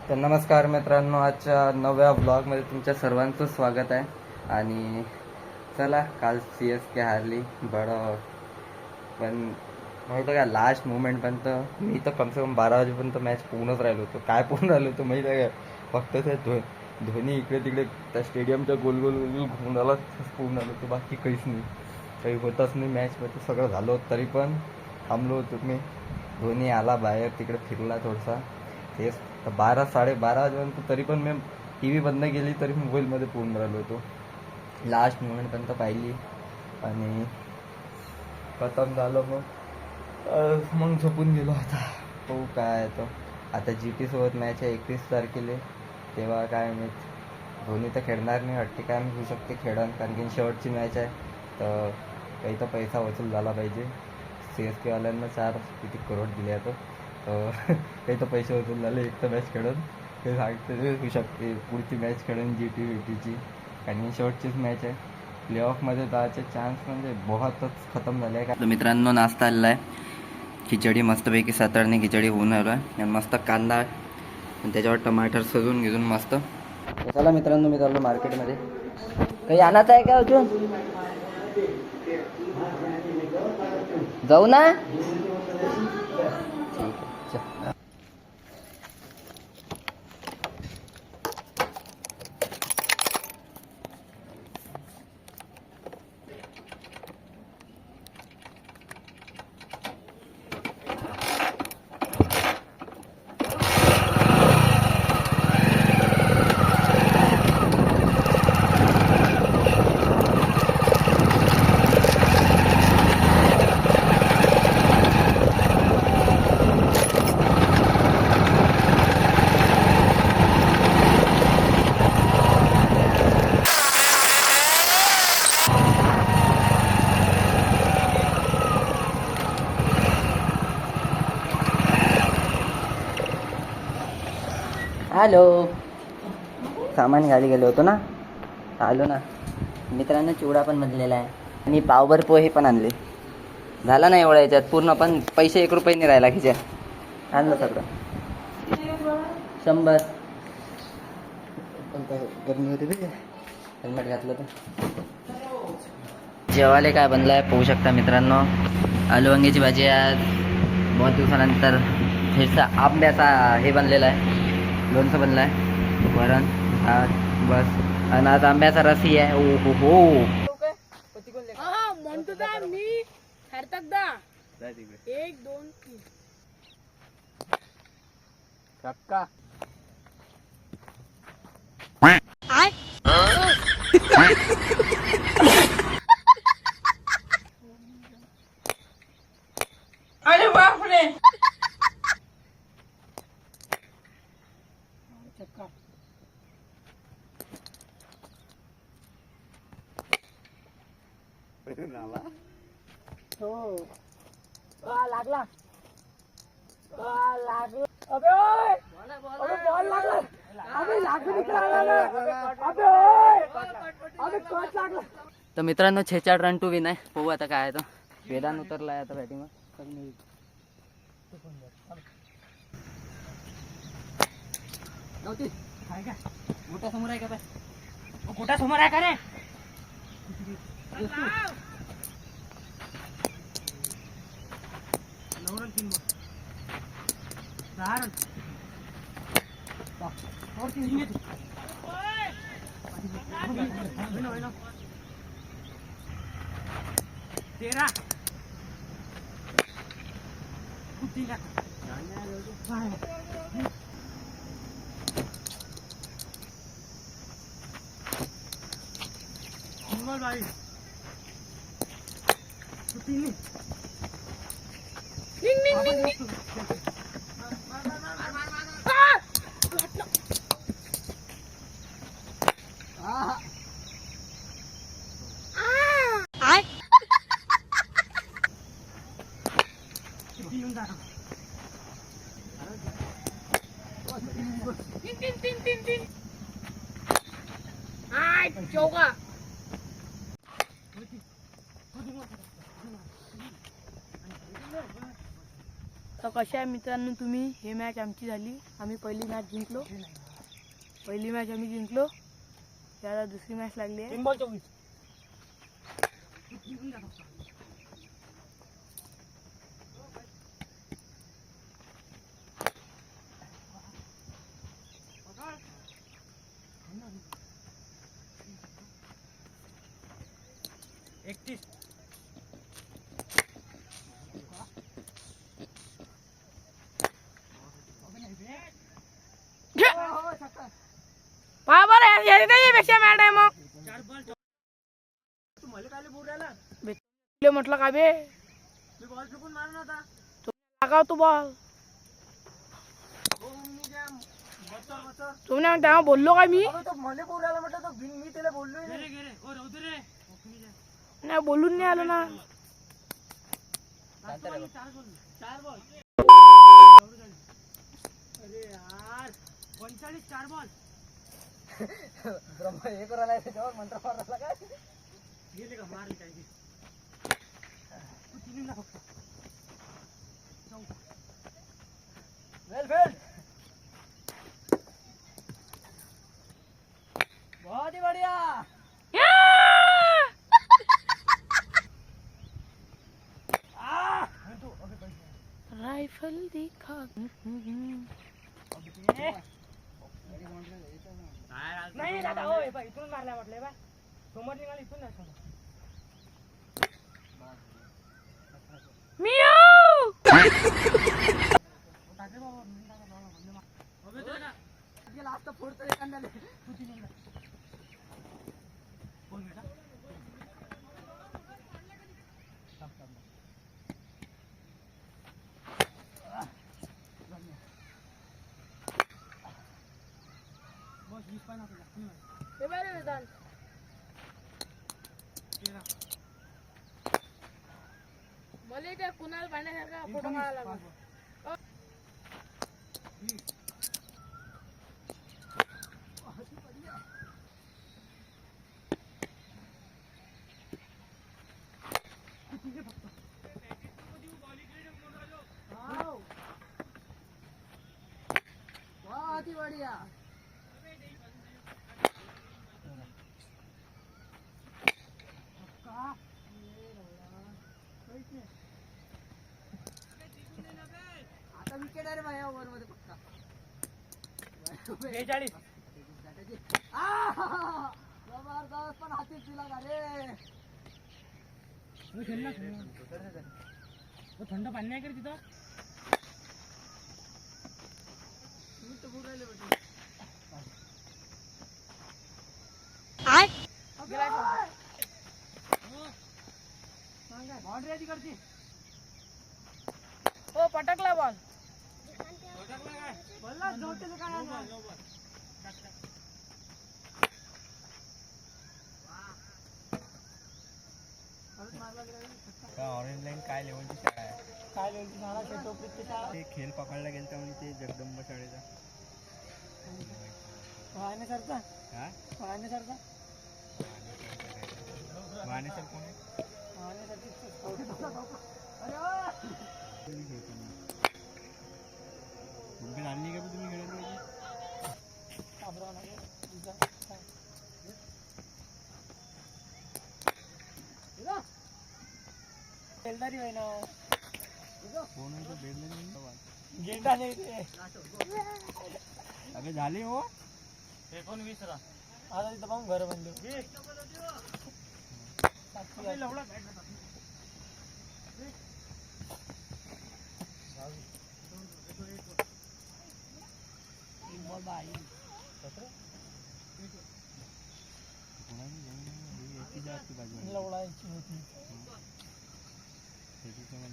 तर नमस्कार मित्रांनो, आजच्या नव्या ब्लॉगमध्ये तुमच्या सर्वांचं स्वागत आहे. आणि चला, काल CSK हारली बरं, पण माहिती का लास्ट मोमेंटपर्यंत मी तर कमसे कम 12 वाजेपर्यंत मॅच पूर्णच राहिलो होतो. काय पूर्ण राहिलो होतो माहिती आहे का? फक्त ते धोनी इकडे तिकडे त्या स्टेडियमच्या गोल गोल गोल घुमून आला पूर्ण आलो होतो, बाकी काहीच नाही, काही होतच नाही मॅचमध्ये. सगळं झालं होतं तरी पण थांबलो होतो मी. धोनी आला बाहेर, तिकडे फिरला थोडासा, तेच तर 12-12:30 वाजेपर्यंत तरी पण मी TV बंद केली तरी मोबाईलमध्ये पूर्ण राहिलो होतो. लास्ट मोमेंटपर्यंत पाहिली आणि खतम झालं. मग झोपून गेलो. आता हो काय तो आता GT सोबत मॅच आहे 31 तारखेला, तेव्हा काय माहीत. धोनी तर खेळणार नाही वाटते, काय होऊ शकते खेळण, कारण की शेवटची मॅच आहे तर काही तर पैसा वसूल झाला पाहिजे. CSK वाल्यांना 4 किती करोड दिले आता, तर काही तर पैसे वसूल झाले. एक तर मॅच खेळून ते सांगते होऊ शकते पुढची मॅच खेळून GT आणि शेवटचीच मॅच आहे. प्लेऑफमध्ये जायचे चान्स म्हणजे बहुतच खतम झाले आहे. का मित्रांनो, नाश्ता आलेला आहे, खिचडी मस्तपैकी सातारने खिचडी होऊन आलो आहे, आणि मस्त कांदा आणि त्याच्यावर टमाटर सजून घेऊन मस्त. चला मित्रांनो, मी चाललो मार्केटमध्ये. काही आणायचं आहे का अजून? जाऊ ना. हॅलो, सामान घ्यायला गेलो होतो ना, आलो ना. मित्रांनो, चिवडा पण बनलेला आहे आणि पावभर पोहे पण आणले. झाला ना एवढा याच्यात पूर्ण, पण पैसे 1 रुपये नाही राहिला खिच्यात. आणलं सगळं 100. गरमी होती बे, हेल्मेट घातलं तर. जेवायला काय बनलं आहे पाहू शकता मित्रांनो. आलू वांग्याची भाजी आज बहुत दिवसानंतर. ह्याचा आंब्याचा हे बनलेला आहे, लोणचं बनलं आहे, वरण भात बस. आणि आज आंब्याचा रसही आहे. ओ हो हो. म्हणतो दा मी हरतक दा 1 2 3 काका आय अरे बाप रे. हो लागला लागला. अबे ओय, अबे बॉल लागला. अबे लागू निघाला ना. अबे ओय, अबे कट लागला. तर मित्रांनो, 6-4 रन टू विन आहे. पाहू आता काय आहे. तो वेदांत उतरला आहे आता बॅटिंगवर. मोठ्या समोर आहे का बाय? कुठं समोर आहे का रे? तेरा भाई चौका. कशा आहे मित्रांनो तुम्ही? हे मॅच आमची झाली. आम्ही पहिली मॅच जिंकलो. त्याला दुसरी मॅच लागली आहे. पहा बरं याच्यापेक्षा मॅट आहे मग म्हटलं का बे लागाव तू बॉल तुम्ही तेव्हा बोललो का मी नाही बोलून नाही आलो ना. हे करायला त्याच्यावर मंत्र मारायला काय बहुत ही बढ़िया. राइफल दिखा नाही दादा हो इथून मारल्या म्हटलं बा समोर निघाल इथून नाही समोर लास्ट फोडतो एखाद्याला मला त्या कुणाला पाण्यासारखा फोटो काढायला लागला. बहुत ही बढ़िया. आता विकेट आहे रे भाई ओव्हर मध्ये पक्का 42. जबरदस्त पण हातीत दिला का रे. थंड पाणी नाही कर तिथं हो पटकला बॉल ऑरेंज लाईन काय लेवलची शाळा आहे? काय लेवलची शाळा शेतोपरीची शाळा ते खेळ पकडला गेलता म्हणजे ते जगदंबा शाळेचा वाहण्यासारखा हा वाहण्यासारखा वाहनेसर कोण आहे? मुंबईत आणली का तुम्ही खेळायला बेलदारी होय ना कोण आहे तो बेडले गेंडा नाही ते अबे झाले हो 19 ला आता तिथं पाहून घर बांधले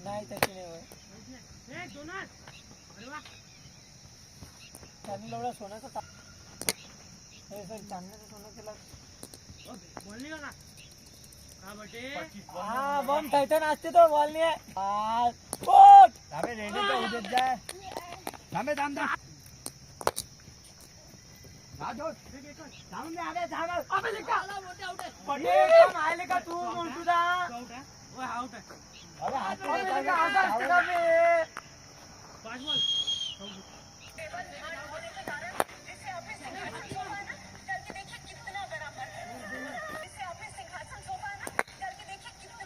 नाही त्याची नाही होय त्यांनी लवडा सोन्याचा चांदण्याचं सोनं केला हा बॉम्ब टायटन असते तो बॉल नाही रेडीचा उद्याच जाय थांबे थांब का तू तुझा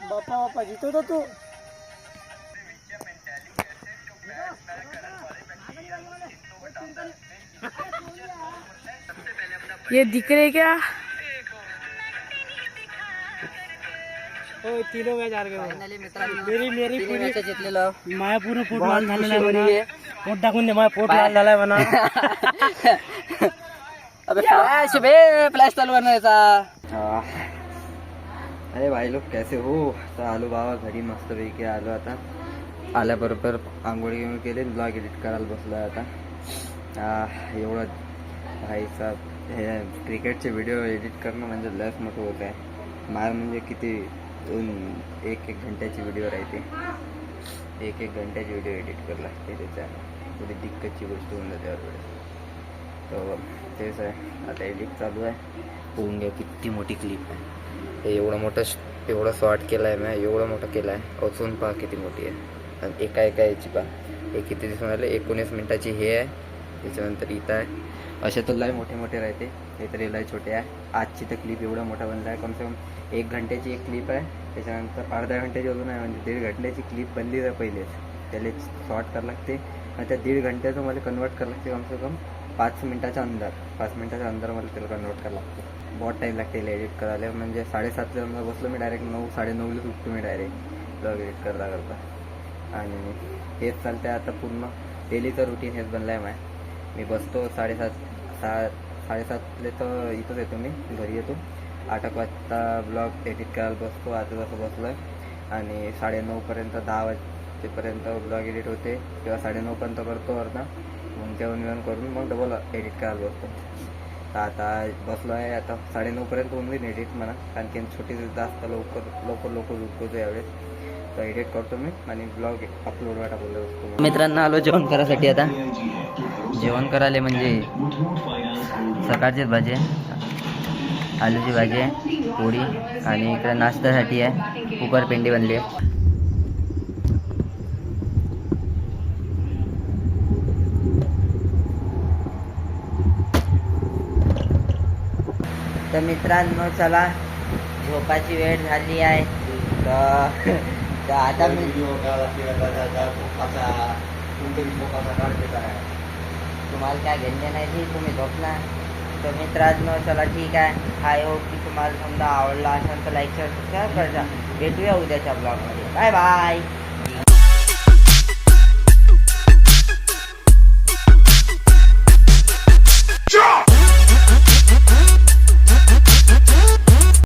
बापा बापा जीतो तो तू. ये दिख रहे क्या? हो तीनों मॅच हार गए. फायनली मित्रांनो मेरी मेरी तिन्ही पूरी मॅचेस जिंकलेलो. माया पूर्ण पोट बहुत लाल झालेला खुशी हो आहे रही म्हणा. है. पोट टाकून दे माझ्या पोट लाल झालाय म्हणा. अबे फ्लैश बे फ्लैश चालू बनायचा. अरे भाई लोग कैसे हो. तर आलो बाबा घरी मस्त पैकी आलो. आता आल्याबरोबर आंघोळी गिंघोळ केली, ब्लॉग एडिट करायला बसलो आहे आता. एवढं भाईचा हे क्रिकेटचे व्हिडिओ एडिट करणं म्हणजे लस मोठं होत आहे. मार म्हणजे किती एक घंट्याची व्हिडिओ राहते. एक घंट्याची व्हिडिओ एडिट करावं लागते. त्याच्यानं थोडी दिक्कतची गोष्ट होऊन जाते त्यावेळेस. तर तेच आहे आता एडिट चालू आहे. होऊन घ्या. किती मोठी क्लिप आहे. हे एवढं शॉर्ट केलं आहे मी. एवढं मोठं केलं आहे. अजून पहा किती मोठी आहे. आणि एका याची पहा हे किती दिसून आले. 19 मिनिटाची हे आहे. त्याच्यानंतर इथं आहे. असे तर लय मोठे मोठे राहते. हे तरी लय छोटे आहे. आजची तर क्लिप एवढा मोठा बनला आहे. कमसे कम 1 घंट्याची एक क्लिप आहे. त्याच्यानंतर अर्ध्या घंट्याची अजून आहे. म्हणजे 1.5 घंट्याची क्लिप बनली आहे पहिलेच. त्याला शॉर्ट करावं लागते आणि त्या 1.5 घंट्याचं मला कन्वर्ट करावं लागते कमसे कम 5 मिनिटाच्या अंदर. 5 मिनिटाच्या अंदर मला त्याला कन्वर्ट करावं लागते. बहुत टाईम लागते त्याला एडिट करायला. म्हणजे 7:30 ला बसलो मी डायरेक्ट 9 9:30ला सुटतो मी डायरेक्ट ब्लॉग एडिट करता करता. आणि हेच चालतं आहे आता पूर्ण डेलीचं रुटीन हेच बनलं आहे माझं. मी बसतो 7:30 तर इथंच येतो मी घरी येतो. 8 वाजता ब्लॉग एडिट करायला बसतो. आता जसं बसलो आहे आणि 9:30पर्यंत 10 वाजेपर्यंत ब्लॉग एडिट होते किंवा 9:30पर्यंत करतो अर्धा. मग जेवण करून मग डबल एडिट करायला बसतो. तर आता बसलो आहे. आता 9:30पर्यंत होऊन जाईल एडिट म्हणा. कारण की छोटी जास्त लवकर उठतो यावेळेस. तर एडिट करतो मी आणि ब्लॉग अपलोड टाकून असतो. मित्रांनो आलो जेवण करायसाठी. आता जेवण करायला म्हणजे सकाळचीच भाजी आहे. आलूची भाजी आहे, पोळी आणि इकडे नाश्त्यासाठी आहे कुकर पेंडी बनली आहे. तर मित्रांनो चला झोपाची वेळ झाली आहे. तर आता मी तुम्हाला काय घेणे नाही तुम्ही झोपणार. तर मित्रांनो चला ठीक आहे. आय होप की तुम्हाला समजा आवडला असेल तर लाईक शेअर सबस्क्राईब करा. भेटूया उद्याच्या ब्लॉगमध्ये. Bye bye.